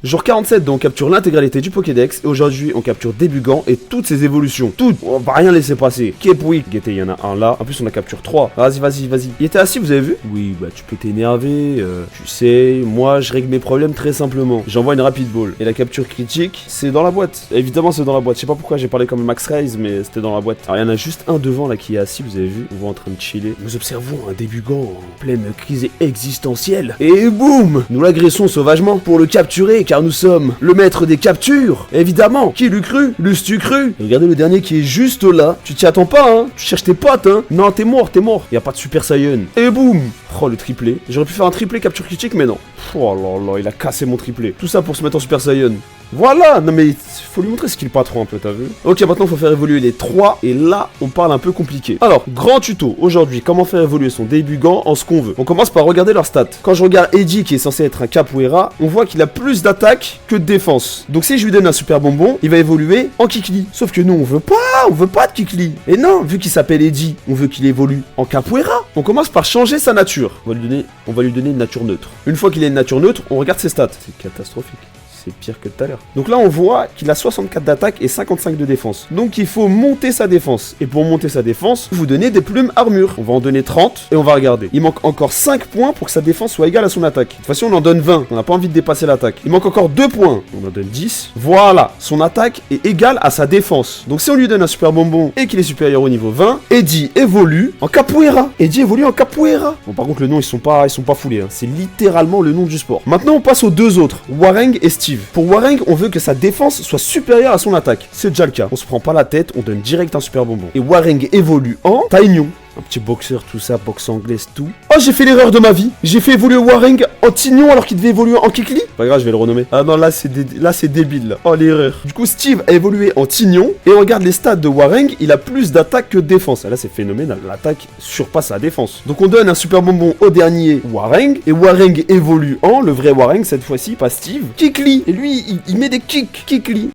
Jour 47, donc on capture l'intégralité du Pokédex, et aujourd'hui on capture Débugant et toutes ses évolutions. Toutes, on va rien laisser passer. Kepwick, il y en a un là, en plus on a capture 3. Vas-y. Il était assis, vous avez vu? Oui, bah tu peux t'énerver, tu sais, moi je règle mes problèmes très simplement. J'envoie une rapid ball, et la capture critique, c'est dans la boîte. Évidemment c'est dans la boîte, je sais pas pourquoi j'ai parlé comme Max Raise, mais c'était dans la boîte. Alors il y en a juste un devant là qui est assis, vous avez vu? On voit en train de chiller. Nous observons un Débugant en pleine crise existentielle. Et boum! Nous l'agressons sauvagement pour le capturer, car nous sommes le maître des captures. Évidemment, qui l'eût cru? L'eusses-tu cru? Regardez le dernier qui est juste là. Tu t'y attends pas, hein? Tu cherches tes potes, hein? Non, t'es mort. Y a pas de Super Saiyan. Et boum! Oh, le triplé. J'aurais pu faire un triplé capture critique, mais non. Oh là là, il a cassé mon triplé. Tout ça pour se mettre en Super Saiyan. Voilà, non mais faut lui montrer ce qu'il patron un peu, t'as vu? Ok, maintenant faut faire évoluer les 3, et là, on parle un peu compliqué. Alors, grand tuto, aujourd'hui, comment faire évoluer son Débugant en ce qu'on veut. On commence par regarder leurs stats. Quand je regarde Eddie, qui est censé être un Capoeira, on voit qu'il a plus d'attaque que de défense. Donc si je lui donne un super bonbon, il va évoluer en Kikli. Sauf que nous, on veut pas de Kikli. Et non, vu qu'il s'appelle Eddie, on veut qu'il évolue en Capoeira. On commence par changer sa nature. On va lui donner une nature neutre. Une fois qu'il a une nature neutre, on regarde ses stats. C'est catastrophique. C'est pire que tout à l'heure. Donc là, on voit qu'il a 64 d'attaque et 55 de défense. Donc il faut monter sa défense. Et pour monter sa défense, vous donnez des plumes armure. On va en donner 30 et on va regarder. Il manque encore 5 points pour que sa défense soit égale à son attaque. De toute façon, on en donne 20. On n'a pas envie de dépasser l'attaque. Il manque encore 2 points. On en donne 10. Voilà. Son attaque est égale à sa défense. Donc si on lui donne un super bonbon et qu'il est supérieur au niveau 20, Eddie évolue en Capoeira. Bon, par contre, le nom, ils sont pas foulés. Hein. C'est littéralement le nom du sport. Maintenant, on passe aux deux autres. Wareng et Steve. Pour Wareng, on veut que sa défense soit supérieure à son attaque. C'est déjà le cas. On se prend pas la tête, on donne direct un super bonbon. Et Wareng évolue en Taignon. Un petit boxeur, tout ça, boxe anglaise, tout. Oh, j'ai fait l'erreur de ma vie. J'ai fait évoluer Wareng en Tignon alors qu'il devait évoluer en Kikli. Pas grave, je vais le renommer. Ah non, là, c'est débile, là. Oh, l'erreur. Du coup, Steve a évolué en Tignon. Et on regarde les stats de Wareng. Il a plus d'attaque que de défense. Ah, là, c'est phénoménal. L'attaque surpasse la défense. Donc, on donne un super bonbon au dernier Wareng. Et Wareng évolue en, le vrai Wareng, cette fois-ci, pas Steve, Kikli. Et lui, il met des kicks. Kikli.